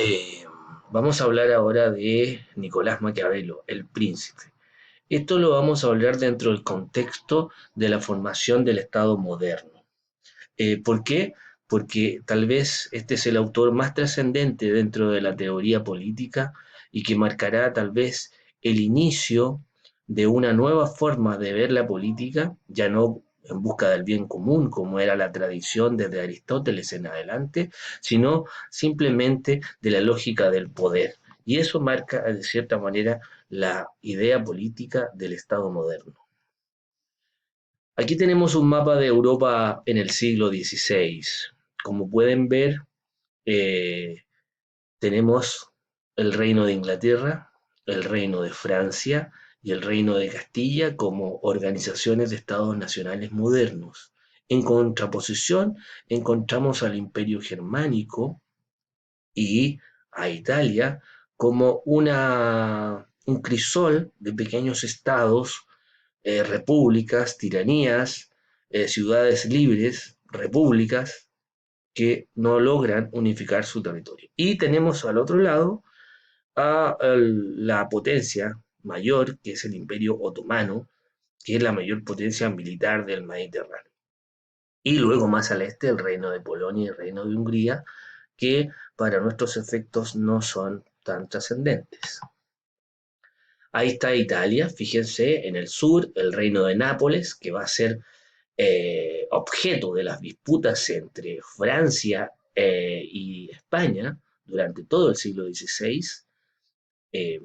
Eh, Vamos a hablar ahora de Nicolás Maquiavelo, el príncipe. Esto lo vamos a hablar dentro del contexto de la formación del Estado moderno. ¿Por qué? Porque tal vez este es el autor más trascendente dentro de la teoría política y que marcará tal vez el inicio de una nueva forma de ver la política, ya no en busca del bien común, como era la tradición desde Aristóteles en adelante, sino simplemente de la lógica del poder. Y eso marca, de cierta manera, la idea política del Estado moderno. Aquí tenemos un mapa de Europa en el siglo XVI. Como pueden ver, eh, tenemos el Reino de Inglaterra, el Reino de Francia y el Reino de Castilla como organizaciones de estados nacionales modernos. En contraposición, encontramos al Imperio Germánico y a Italia como un crisol de pequeños estados, repúblicas, tiranías, ciudades libres, repúblicas que no logran unificar su territorio. Y tenemos al otro lado a la potencia mayor, que es el Imperio Otomano, que es la mayor potencia militar del Mediterráneo. Y luego más al este el Reino de Polonia y el Reino de Hungría, que para nuestros efectos no son tan trascendentes. Ahí está Italia, fíjense, en el sur, el Reino de Nápoles, que va a ser objeto de las disputas entre Francia y España durante todo el siglo XVI, eh,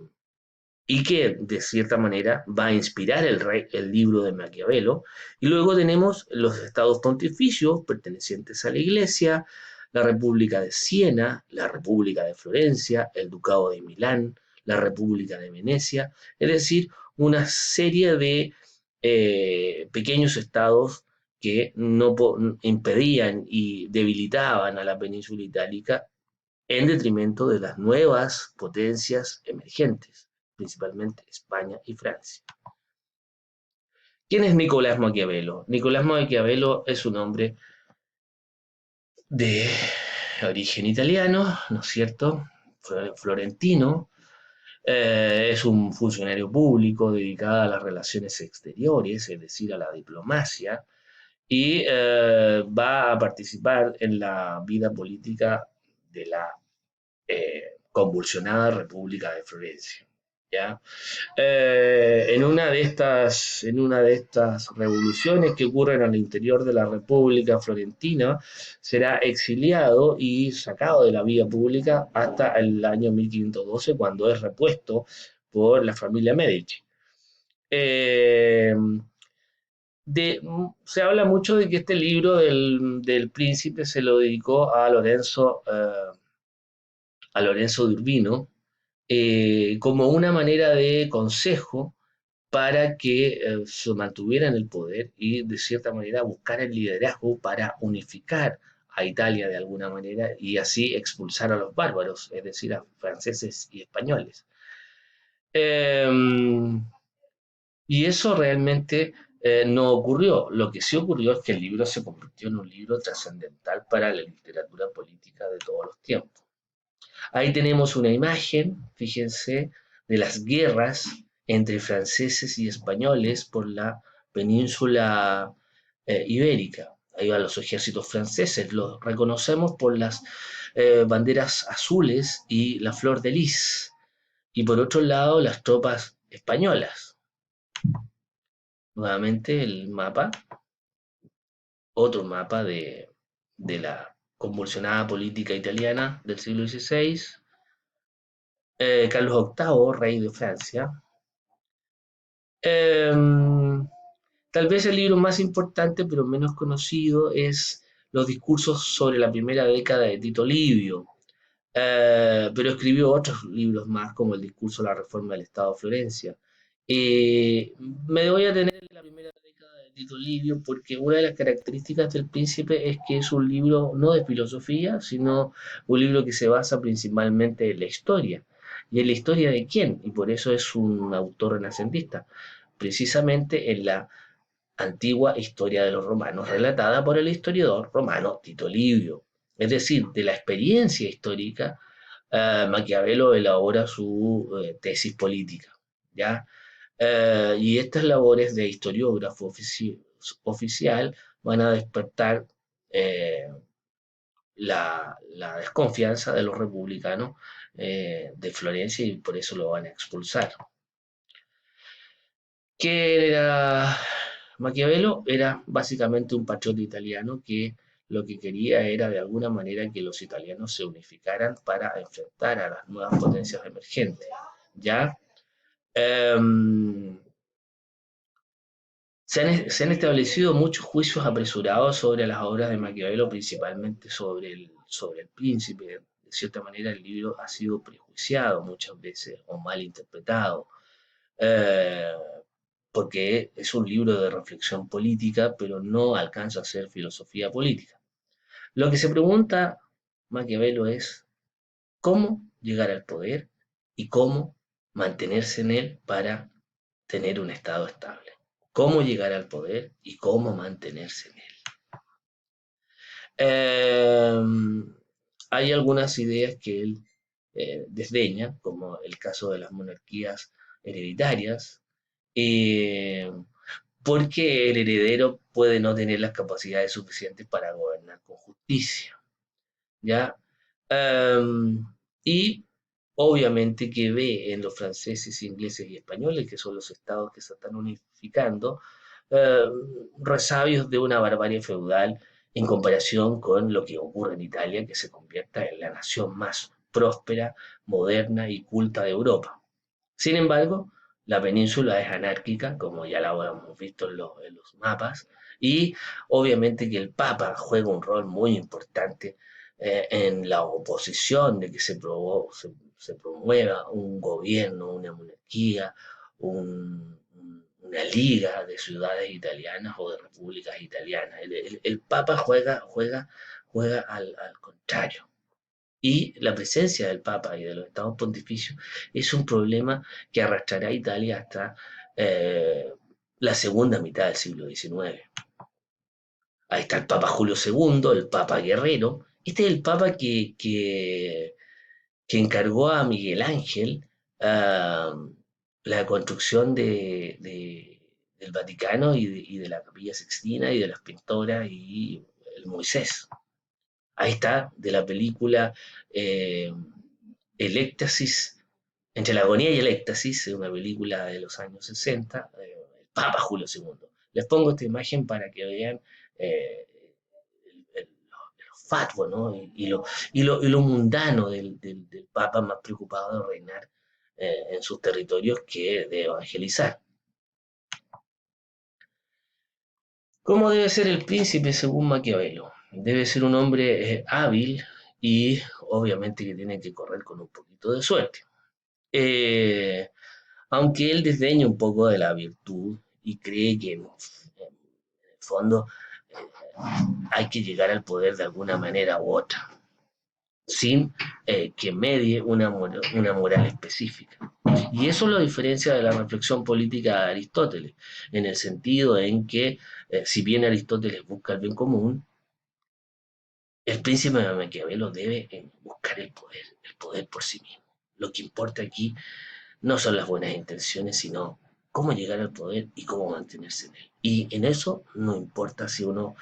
y que de cierta manera va a inspirar el libro de Maquiavelo. Y luego tenemos los estados pontificios pertenecientes a la Iglesia, la República de Siena, la República de Florencia, el Ducado de Milán, la República de Venecia, es decir, una serie de pequeños estados que no impedían y debilitaban a la península itálica en detrimento de las nuevas potencias emergentes, principalmente España y Francia. ¿Quién es Nicolás Maquiavelo? Nicolás Maquiavelo es un hombre de origen italiano, ¿no es cierto? Florentino, es un funcionario público dedicado a las relaciones exteriores, es decir, a la diplomacia, y va a participar en la vida política de la convulsionada República de Florencia. ¿Ya? En una de estas revoluciones que ocurren al interior de la República Florentina, será exiliado y sacado de la vida pública hasta el año 1512, cuando es repuesto por la familia Medici. Eh, Se habla mucho de que este libro del príncipe se lo dedicó a Lorenzo de Urbino, como una manera de consejo para que se mantuviera en el poder y de cierta manera buscar el liderazgo para unificar a Italia de alguna manera y así expulsar a los bárbaros, es decir, a franceses y españoles. Eh, y eso realmente no ocurrió. Lo que sí ocurrió es que el libro se convirtió en un libro trascendental para la literatura política de todos los tiempos. Ahí tenemos una imagen, fíjense, de las guerras entre franceses y españoles por la península ibérica. Ahí van los ejércitos franceses, los reconocemos por las banderas azules y la flor de lis. Y por otro lado, las tropas españolas. Nuevamente el mapa, otro mapa de la convulsionada política italiana del siglo XVI. Carlos octavo, rey de Francia. Eh, Tal vez el libro más importante, pero menos conocido, es Los discursos sobre la primera década de Tito Livio. Pero escribió otros libros más, como El discurso de la reforma del Estado de Florencia. Me voy a tener en la primera década de Tito Livio porque una de las características del Príncipe es que es un libro no de filosofía, sino un libro que se basa principalmente en la historia. ¿Y en la historia de quién? Y por eso es un autor renacentista, precisamente en la antigua historia de los romanos, relatada por el historiador romano Tito Livio. Es decir, de la experiencia histórica Maquiavelo elabora su tesis política, ¿ya? Y estas labores de historiógrafo oficial van a despertar eh, la desconfianza de los republicanos de Florencia y por eso lo van a expulsar. ¿Qué era Maquiavelo? Era básicamente un patriota italiano que lo que quería era de alguna manera que los italianos se unificaran para enfrentar a las nuevas potencias emergentes. ¿Ya? Em, se han establecido muchos juicios apresurados sobre las obras de Maquiavelo, principalmente sobre el príncipe. De cierta manera, el libro ha sido prejuiciado muchas veces o mal interpretado, eh, porque es un libro de reflexión política, pero no alcanza a ser filosofía política. Lo que se pregunta Maquiavelo es cómo llegar al poder y cómo mantenerse en él para tener un estado estable. Cómo llegar al poder y cómo mantenerse en él. Eh, Hay algunas ideas que él desdeña, como el caso de las monarquías hereditarias, eh, porque el heredero puede no tener las capacidades suficientes para gobernar con justicia. ¿Ya? Em, y obviamente que ve en los franceses, ingleses y españoles, que son los estados que se están unificando, resabios de una barbarie feudal en comparación con lo que ocurre en Italia, que se convierta en la nación más próspera, moderna y culta de Europa. Sin embargo, la península es anárquica, como ya lo hemos visto en los mapas, y obviamente que el Papa juega un rol muy importante en la oposición de que se promueva un gobierno, una monarquía, una liga de ciudades italianas o de repúblicas italianas. El Papa juega al contrario. Y la presencia del Papa y de los estados pontificios es un problema que arrastrará a Italia hasta eh, la segunda mitad del siglo XIX. Ahí está el Papa Julio II, el Papa Guerrero. Este es el Papa que encargó a Miguel Ángel uh, la construcción del Vaticano y de la Capilla Sixtina y de las pintoras y el Moisés. Ahí está, de la película eh, El Éxtasis, entre la agonía y el éxtasis, una película de los años 60, el Papa Julio II. Les pongo esta imagen para que vean eh, lo fatuo, ¿no? Y lo mundano del Papa más preocupado de reinar en sus territorios que de evangelizar. ¿Cómo debe ser el príncipe según Maquiavelo? Debe ser un hombre hábil y obviamente que tiene que correr con un poquito de suerte. Eh, Aunque él desdeña un poco de la virtud y cree que en el fondo eh, hay que llegar al poder de alguna manera u otra, sin que medie una moral específica. Y eso lo diferencia de la reflexión política de Aristóteles, en el sentido en que, si bien Aristóteles busca el bien común, el príncipe de Maquiavelo debe buscar el poder por sí mismo. Lo que importa aquí no son las buenas intenciones, sino cómo llegar al poder y cómo mantenerse en él. Y en eso no importa si uno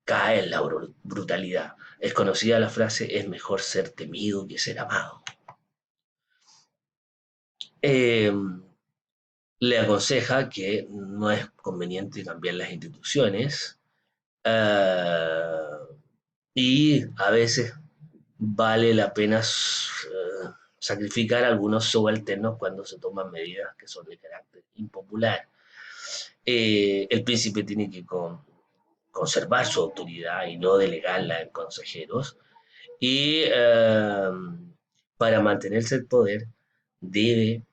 cae en la brutalidad. Es conocida la frase, es mejor ser temido que ser amado. Eh, Le aconseja que no es conveniente cambiar las instituciones y a veces vale la pena sacrificar a algunos subalternos cuando se toman medidas que son de carácter impopular. El príncipe tiene que conservar su autoridad y no delegarla en consejeros. Y para mantenerse el poder debe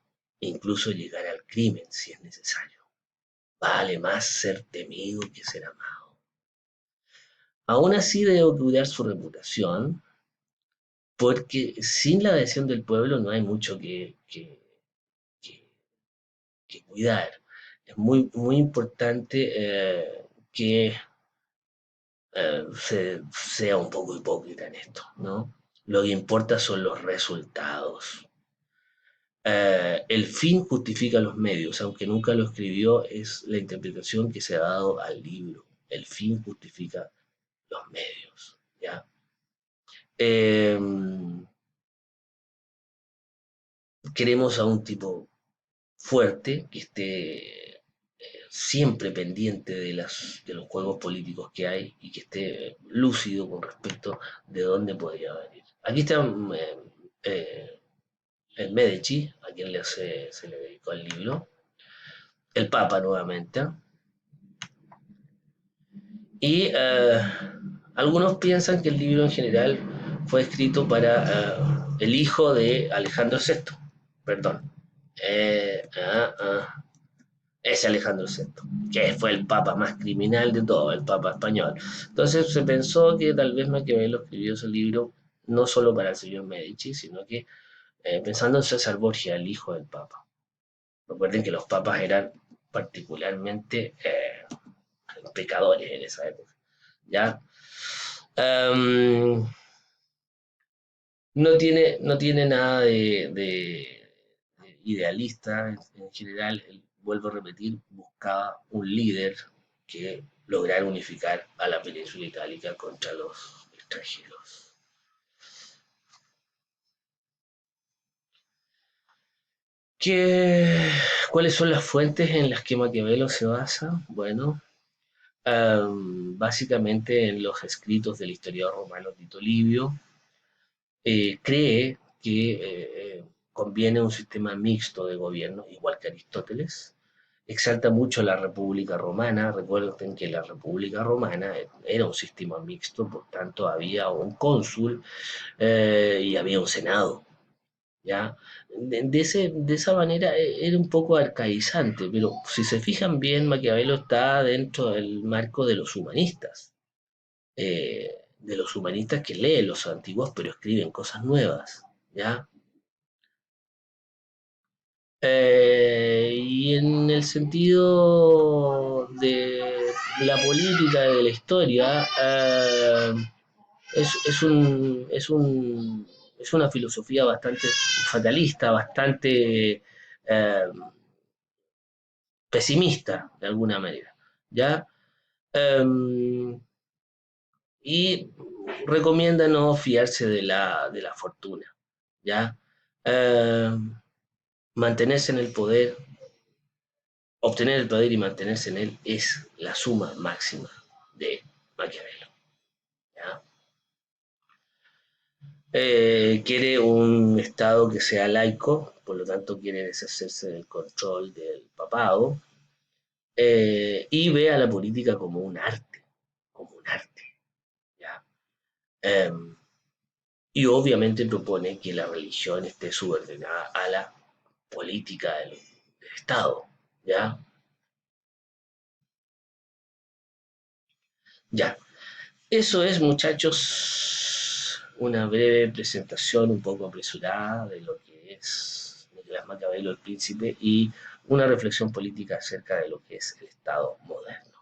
incluso llegar al crimen si es necesario. Vale más ser temido que ser amado. Aún así debe cuidar su reputación porque sin la adhesión del pueblo no hay mucho que, que cuidar. Es muy importante que sea un poco hipócrita en esto, ¿no? Lo que importa son los resultados. El fin justifica los medios, aunque nunca lo escribió, es la interpretación que se ha dado al libro. El fin justifica los medios, ¿ya? Eh, Queremos a un tipo fuerte que esté siempre pendiente de los juegos políticos que hay y que esté lúcido con respecto de dónde podría venir. Aquí está eh, el Medici, a quien se le dedicó el libro, el Papa nuevamente, y algunos piensan que el libro en general fue escrito para el hijo de Alejandro VI, perdón. Eh, ah, ah, Ese Alejandro VI, que fue el papa más criminal de todo, el papa español. Entonces se pensó que tal vez Maquiavelo escribió ese libro no solo para el señor Medici, sino que pensando en César Borgia, el hijo del papa. Recuerden que los papas eran particularmente pecadores en esa época. ¿Ya? Um, no tiene nada de idealista en general. Vuelvo a repetir, buscaba un líder que lograra unificar a la península itálica contra los extranjeros. ¿Qué, ¿Cuáles son las fuentes en las que Maquiavelo se basa? Bueno, básicamente en los escritos del historiador romano Tito Livio. Cree que conviene un sistema mixto de gobierno, igual que Aristóteles. Exalta mucho la República Romana. Recuerden que la República Romana era un sistema mixto, por tanto había un cónsul y había un senado. ¿Ya? De esa manera era un poco arcaizante, pero si se fijan bien, Maquiavelo está dentro del marco de los humanistas que leen los antiguos pero escriben cosas nuevas, ¿ya? Y en el sentido de la política, de la historia, es una filosofía bastante fatalista, bastante pesimista, de alguna manera, ¿ya? Um, y recomienda no fiarse de la fortuna, ¿ya? Eh, Mantenerse en el poder, obtener el poder y mantenerse en él es la suma máxima de Maquiavelo, ¿ya? Quiere un Estado que sea laico, por lo tanto quiere deshacerse del control del papado, y ve a la política como un arte, ¿ya? Eh, y obviamente propone que la religión esté subordinada a la política del Estado, ¿ya? Ya, eso es, muchachos, una breve presentación un poco apresurada de lo que es Nicolás Maquiavelo, el príncipe, y una reflexión política acerca de lo que es el Estado moderno.